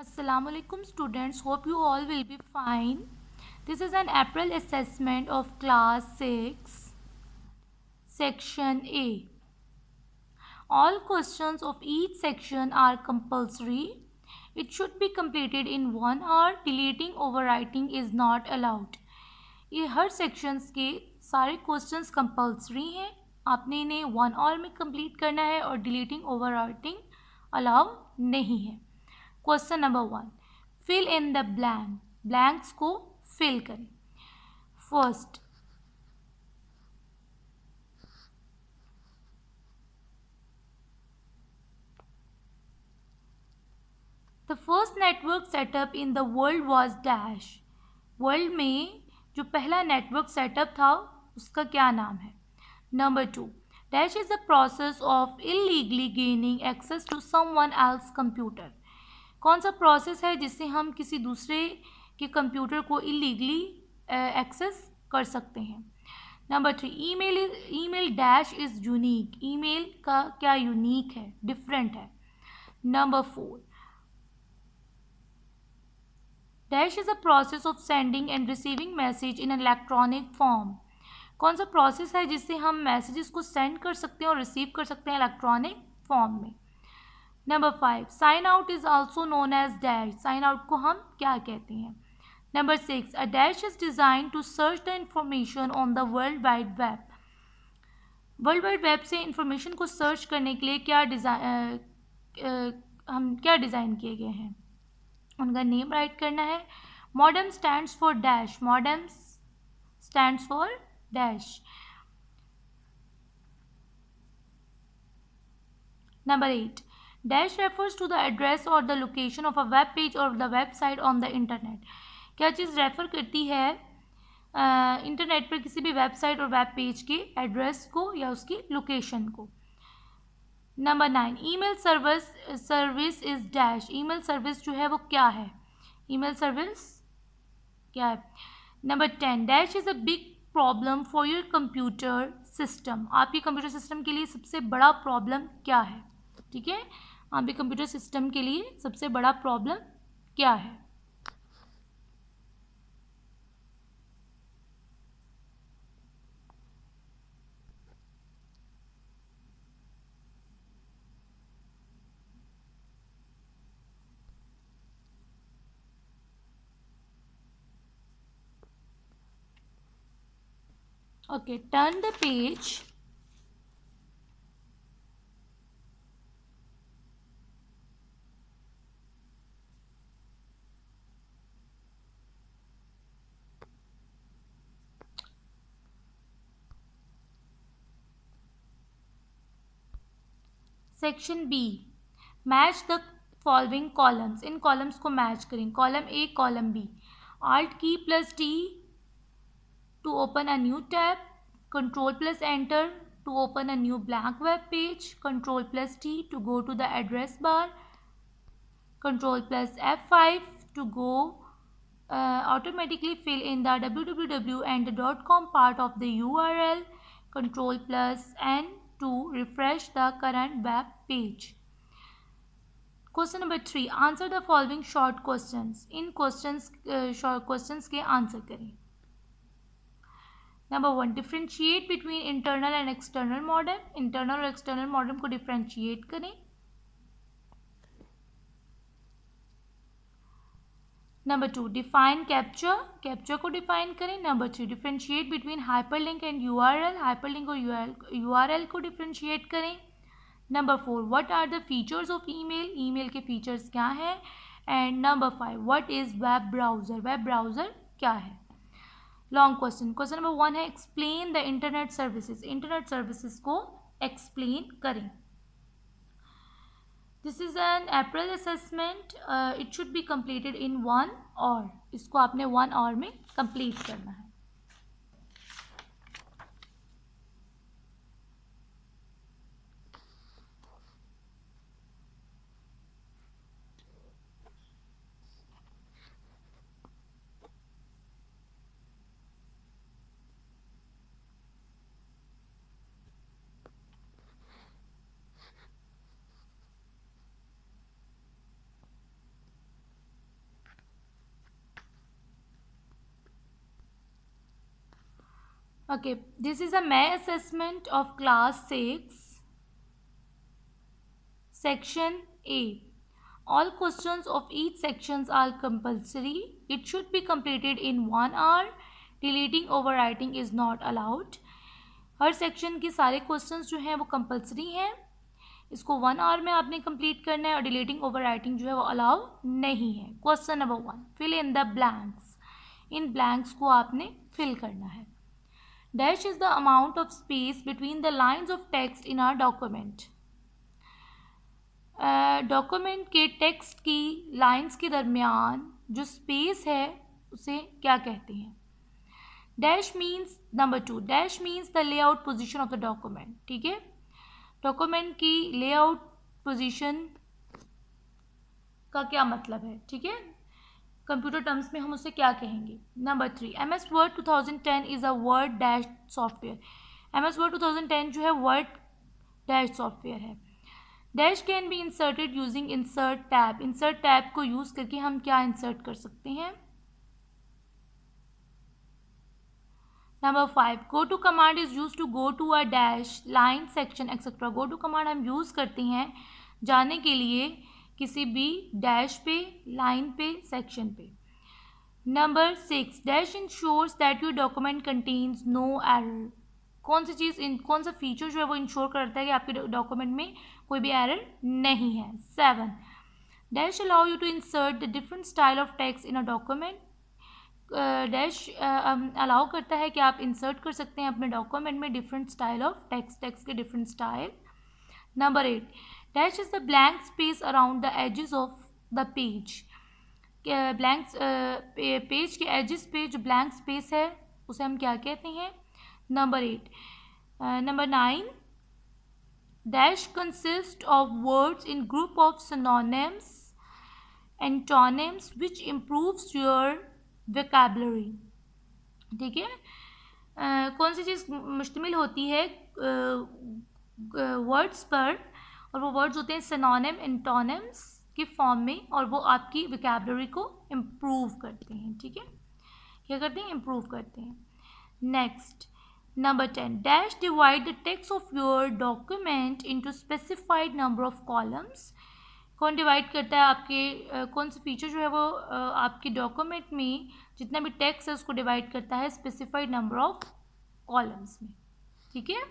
Assalamualaikum students, hope you all will be fine. This is an April assessment of class 6 section A. All questions of each section are compulsory. It should be completed in 1 hour. Deleting overwriting is not allowed. ये हर sections के सारे questions compulsory हैं. आपने इन्हें 1 our में complete करना है और डिलीटिंग ओवरराइटिंग अलाउ नहीं है. Question number 1, fill in the blank. Blanks को फिल करें. First, the first network setup in the world was dash. World में जो पहला नेटवर्क सेटअप था उसका क्या नाम है? Number 2, dash is the process of illegally gaining access to someone else computer. कौन सा प्रोसेस है जिससे हम किसी दूसरे के कंप्यूटर को इलीगली एक्सेस कर सकते हैं? Number 3, email dash is unique. Email का क्या यूनिक है, डिफरेंट है? Number 4, dash is a process of sending end receiving message in electronic form. कौन सा प्रोसेस है जिससे हम मैसेजेस को सेंड कर सकते हैं और रिसीव कर सकते हैं इलेक्ट्रॉनिक फॉर्म में? Number 5, sign out is also known as dash. Sign out को हम क्या कहते हैं? Number 6, a dash is design to search the information on the world wide web. World wide web से इंफॉर्मेशन को सर्च करने के लिए हम क्या डिज़ाइन किए गए हैं, उनका नेम राइट करना है. Modem stands for dash. Modem stands for dash. Number 8, dash refers to the address और the location of a web page और the website on the internet. क्या चीज़ रेफ़र करती है इंटरनेट पर किसी भी वेबसाइट और वेब पेज के एड्रेस को या उसकी लोकेशन को? Number 9, email service is dash. Email service जो है वो क्या है? ईमेल सर्विस क्या है? Number 10, dash is a big problem for your computer system. आपके कंप्यूटर सिस्टम के लिए सबसे बड़ा प्रॉब्लम क्या है? ठीक है, आपके कंप्यूटर सिस्टम के लिए सबसे बड़ा प्रॉब्लम क्या है? Okay, turn the page. Section B, match the following columns. इन कॉलम्स को मैच करें. Column A, column B. Alt key plus T to open a new tab. Control plus Enter to open a new blank web page. Control plus T to go to the address bar. Control plus F5 to go automatically fill in the www and the .com part of the URL. Control plus N to refresh the current web page. Question number 3, answer the following short questions. इन short questions के answer करें. Number 1, differentiate between internal and external modem. Internal और external modem को differentiate करें. Number 2, define captcha. Captcha को define करें. Number 3, differentiate between hyperlink and URL. Hyperlink और URL को डिफ्रेंशिएट करें. Number 4, what are the features of email. Email के features क्या हैं? And number 5, what is web browser. Web browser क्या है? Long question. क्वेश्चन नंबर 1 है explain the internet services. Internet services को एक्सप्लेन करें. This is an April assessment. It should be completed in 1 hour. इसको आपने 1 our में complete करना है. Okay, this is a May assessment of class 6, section A. All questions of each sections are compulsory. It should be completed in 1 hour. Deleting overwriting is not allowed. Her section के सारे questions जो हैं वो compulsory हैं. इसको 1 our में आपने complete करना है और डिलीटिंग ओवरराइटिंग जो है वो अलाउ नहीं है. Question number 1, fill in the blanks. इन ब्लैंक्स को आपने फिल करना है. Dash is the amount of space between the lines of text in our document. Document के टेक्स्ट की लाइन्स के दरमियान जो स्पेस है उसे क्या कहते हैं. Dash means number 2, dash means the layout position of the document. ठीक है, डॉक्यूमेंट की लेआउट पोजीशन का क्या मतलब है. ठीक है, कंप्यूटर टर्म्स में हम उसे क्या कहेंगे. Number 3, MS Word 2010 is a word dash software. MS Word 2010 जो है वर्ड डैश सॉफ्टवेयर है. Dash can be inserted using insert tab. Insert tab को यूज़ करके हम क्या इंसर्ट कर सकते हैं. Number 5, go to command is use to go to a dash line section etcetera. Go to command हम use करते हैं जाने के लिए किसी भी डैश पे, लाइन पे, सेक्शन पे. Number 6, dash ensures that your document contains no error. कौन सी चीज़, कौन सा फीचर जो है वो इंश्योर करता है कि आपके डॉक्यूमेंट में कोई भी एरर नहीं है. 7, dash allow you to insert the different style of text in a document. Dash allow करता है कि आप इंसर्ट कर सकते हैं अपने डॉक्यूमेंट में डिफरेंट स्टाइल ऑफ टेक्स्ट के different style. Number 8, dash is the blank space around the edges of the page. Blank page के एजेस पे जो ब्लैंक स्पेस है उसे हम क्या कहते हैं. Number 8. Number 9, dash consist of words in group of synonyms antonyms which improves your vocabulary. ठीक है, कौन सी चीज़ मुश्तमिल होती है वर्ड्स पर, और वो वर्ड्स होते हैं सिनोनिम, एंटोनिम्स की फॉर्म में, और वो आपकी वोकैबुलरी को इम्प्रूव करते हैं. ठीक है, क्या करते हैं, इम्प्रूव करते हैं. Next, number 10, dash divide the text of your document into specified number of columns. कौन डिवाइड करता है आपके कौन सा फीचर जो है वो आपके डॉक्यूमेंट में जितना भी टेक्स्ट है उसको डिवाइड करता है स्पेसिफाइड नंबर ऑफ कॉलम्स में. ठीक है,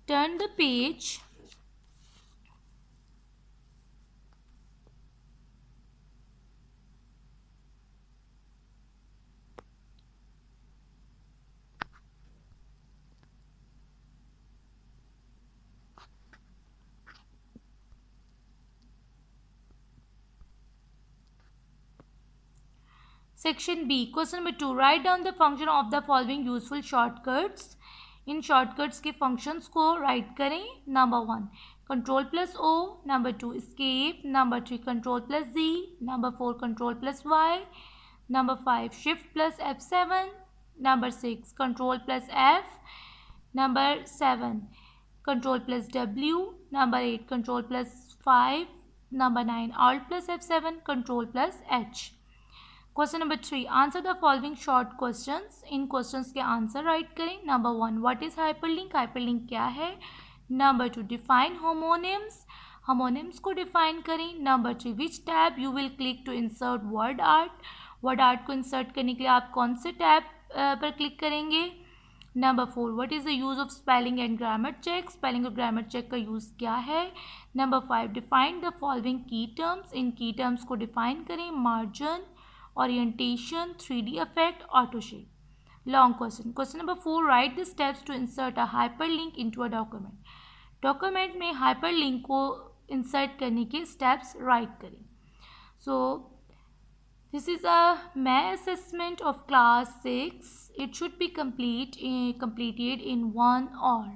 turn the page. Section B, question number 2, write down the function of the following useful shortcuts. इन शॉर्टकट्स के फंक्शंस को राइट करें. Number 1, control plus O. Number 2, escape. Number 3, control plus Z. Number 4, control plus Y. Number 5, shift plus F7. Number 6, control plus F. Number 7, control plus W. Number 8, control plus 5. Number 9, Alt plus F7, control plus H. Question number 3, answer the following short questions. इन questions के answer right करें. Number 1, what is hyperlink. Hyperlink क्या है. Number 2, define homonyms. Homonyms को define करें. Number 3, which tab you will click to insert word art. Word art को insert करने के लिए आप कौन से टैब पर क्लिक करेंगे. Number 4, what is the use of spelling and grammar check. Spelling और ग्रामर चेक का यूज़ क्या है. Number 5, define the following key terms. इन की टर्म्स को डिफाइन करें. Margin, orientation, 3D effect, auto shape. Long question. Question number 4, write the steps to insert a hyperlink into a document. Document में hyperlink को insert करने के steps write करें. So this is a May assessment of class 6. It should be completed in 1 hour.